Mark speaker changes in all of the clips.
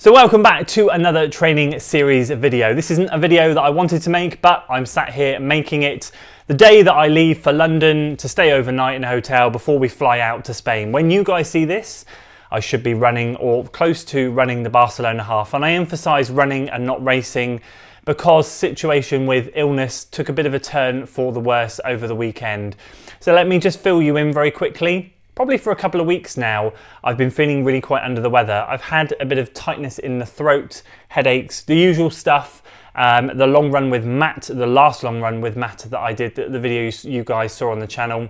Speaker 1: So welcome back to another training series video. This isn't a video that I wanted to make, but I'm sat here making it the day that I leave for London to stay overnight in a hotel before we fly out to Spain. When you guys see this, I should be running or close to running the Barcelona Half. And I emphasize running and not racing because situation with illness took a bit of a turn for the worse over the weekend. So let me just fill you in very quickly. Probably for a couple of weeks now, I've been feeling really quite under the weather. I've had a bit of tightness in the throat, headaches, the usual stuff. The long run with Matt, the last long run with Matt that I did, the video you guys saw on the channel,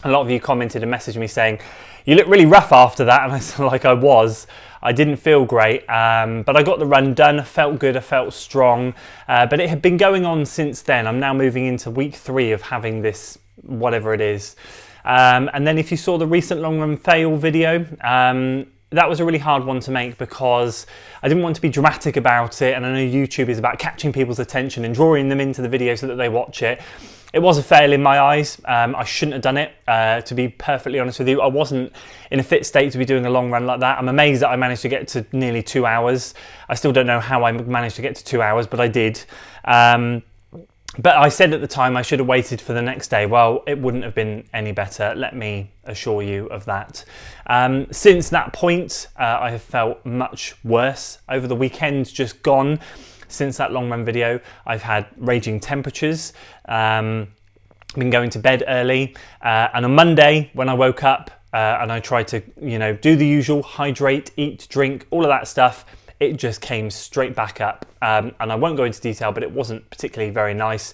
Speaker 1: a lot of you commented and messaged me saying, you look really rough after that, and I said like I was. I didn't feel great, but I got the run done, I felt good, I felt strong, but it had been going on since then. I'm now moving into week 3 of having this, whatever it is. And then if you saw the recent long run fail video, that was a really hard one to make because I didn't want to be dramatic about it, and I know YouTube is about catching people's attention and drawing them into the video so that they watch it. It was a fail in my eyes. I shouldn't have done it, to be perfectly honest with you. I wasn't in a fit state to be doing a long run like that. I'm amazed that I managed to get to nearly 2 hours. I still don't know how I managed to get to 2 hours, but I did. But I said at the time I should have waited for the next day. Well, it wouldn't have been any better, let me assure you of that. Since that point, I have felt much worse. Over the weekend just gone, since that long run video, I've had raging temperatures, been going to bed early, and on Monday when I woke up and I tried to, do the usual, hydrate, eat, drink, all of that stuff, it just came straight back up. And I won't go into detail, but it wasn't particularly very nice.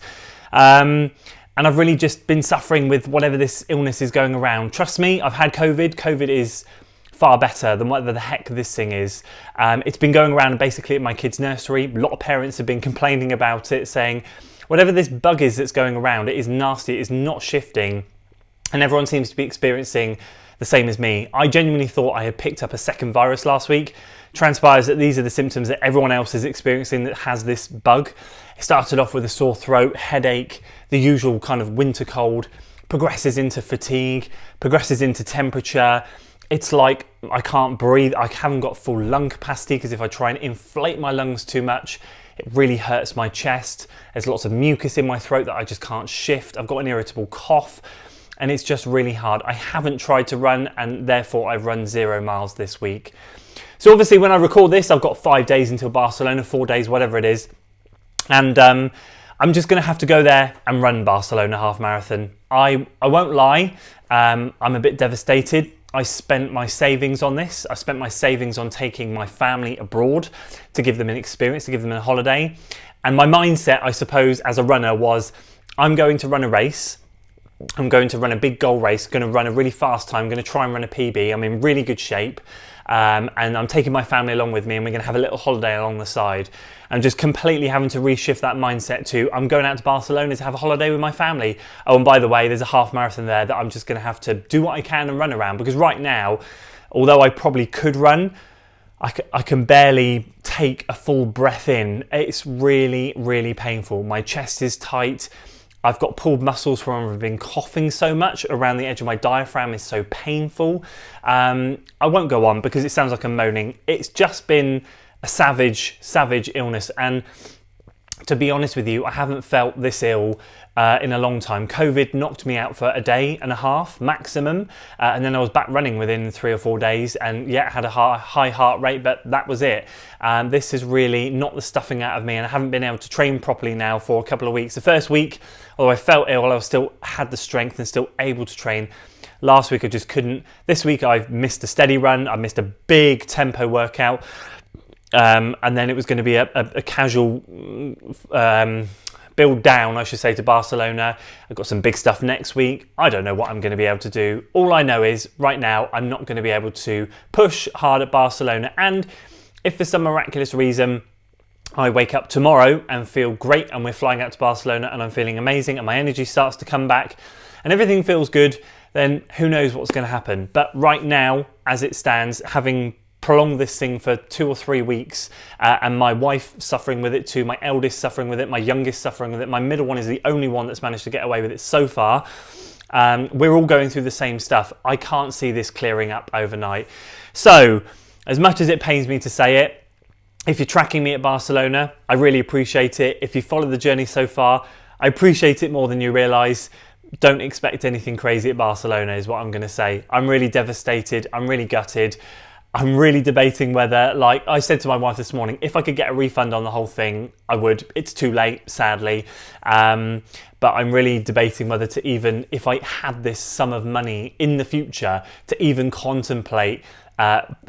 Speaker 1: And I've really just been suffering with whatever this illness is going around. Trust me, I've had COVID. COVID is far better than whatever the heck this thing is. It's been going around basically at my kids' nursery. A lot of parents have been complaining about it, saying, whatever this bug is that's going around, it is nasty, it is not shifting. And everyone seems to be experiencing the same as me. I genuinely thought I had picked up a second virus last week. Transpires that these are the symptoms that everyone else is experiencing that has this bug. It started off with a sore throat, headache, the usual kind of winter cold, progresses into fatigue, progresses into temperature. It's like I can't breathe, I haven't got full lung capacity because if I try and inflate my lungs too much, it really hurts my chest. There's lots of mucus in my throat that I just can't shift. I've got an irritable cough. And it's just really hard. I haven't tried to run, and therefore I've run 0 miles this week. So obviously when I record this, I've got 5 days until Barcelona, 4 days, whatever it is. And I'm just gonna have to go there and run Barcelona Half Marathon. I won't lie, I'm a bit devastated. I spent my savings on this. I spent my savings on taking my family abroad to give them an experience, to give them a holiday. And my mindset, I suppose, as a runner was, I'm going to run a race. I'm going to run a big goal race, going to run a really fast time, going to try and run a PB. I'm in really good shape, and I'm taking my family along with me, and we're going to have a little holiday along the side. I'm just completely having to reshift that mindset to, I'm going out to Barcelona to have a holiday with my family. Oh, and by the way, there's a half marathon there that I'm just going to have to do what I can and run around, because right now, although I probably could run, I can barely take a full breath in. It's really, really painful. My chest is tight. I've got pulled muscles from I've been coughing so much. Around the edge of my diaphragm is so painful. I won't go on because it sounds like I'm moaning. It's just been a savage, savage illness. And to be honest with you, I haven't felt this ill in a long time. COVID knocked me out for a day and a half maximum. And then I was back running within 3 or 4 days, and yeah, had a high heart rate, but that was it. This is really not the stuffing out of me, and I haven't been able to train properly now for a couple of weeks. The first week, although I felt ill, I still had the strength and still able to train. Last week I just couldn't. This week I've missed a steady run. I missed a big tempo workout. And then it was going to be a casual build down, I should say, to Barcelona. I've got some big stuff next week. I don't know what I'm going to be able to do. All I know is right now I'm not going to be able to push hard at Barcelona. And if for some miraculous reason I wake up tomorrow and feel great and we're flying out to Barcelona and I'm feeling amazing and my energy starts to come back and everything feels good, then who knows what's going to happen. But right now, as it stands, having prolonged this thing for 2 or 3 weeks, and my wife suffering with it too, my eldest suffering with it, my youngest suffering with it, my middle one is the only one that's managed to get away with it so far. We're all going through the same stuff. I can't see this clearing up overnight. So, as much as it pains me to say it, If you're tracking me at Barcelona, I really appreciate it. If you followed the journey so far, I appreciate it more than you realise. Don't expect anything crazy at Barcelona is what I'm going to say. I'm really devastated. I'm really gutted. I'm really debating whether, like I said to my wife this morning, if I could get a refund on the whole thing, I would. It's too late, sadly. But I'm really debating whether to even, if I had this sum of money in the future, to even contemplate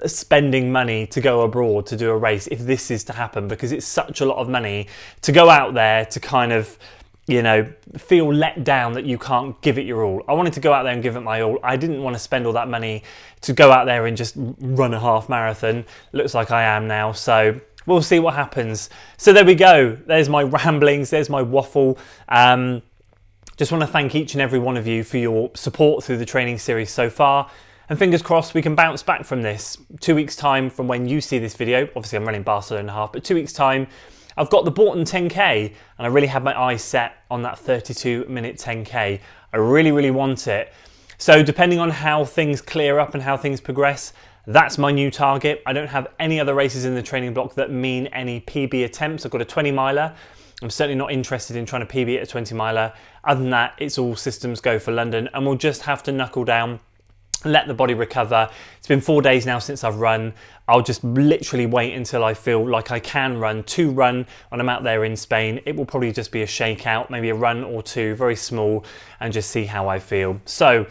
Speaker 1: spending money to go abroad to do a race, if this is to happen, because it's such a lot of money to go out there to kind of, you know, feel let down that you can't give it your all. I wanted to go out there and give it my all. I didn't want to spend all that money to go out there and just run a half marathon. Looks like I am now, so we'll see what happens. So there we go. There's my ramblings, there's my waffle. Just want to thank each and every one of you for your support through the training series so far. And fingers crossed we can bounce back from this. 2 weeks time from when you see this video, obviously I'm running Barcelona Half, but 2 weeks time, I've got the Bourton 10K, and I really had my eyes set on that 32-minute 10K. I really, really want it. So depending on how things clear up and how things progress, that's my new target. I don't have any other races in the training block that mean any PB attempts. I've got a 20 miler. I'm certainly not interested in trying to PB at a 20 miler. Other than that, it's all systems go for London, and we'll just have to knuckle down, let the body recover. It's been 4 days now since I've run. I'll just literally wait until I feel like I can run when I'm out there in Spain. It will probably just be a shakeout, maybe a run or two, very small, and just see how I feel. So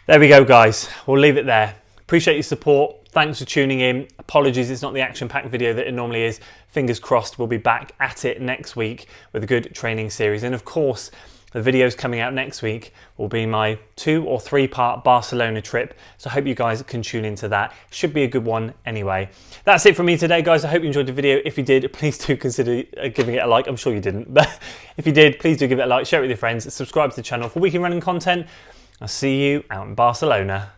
Speaker 1: there we go, guys. We'll leave it there. Appreciate your support. Thanks for tuning in. Apologies, it's not the action-packed video that it normally is. Fingers crossed we'll be back at it next week with a good training series. And of course, the videos coming out next week will be my 2 or 3 part Barcelona trip. So I hope you guys can tune into that. Should be a good one anyway. That's it from me today, guys. I hope you enjoyed the video. If you did, please do consider giving it a like. I'm sure you didn't, but if you did, please do give it a like, share it with your friends, subscribe to the channel for weekly running content. I'll see you out in Barcelona.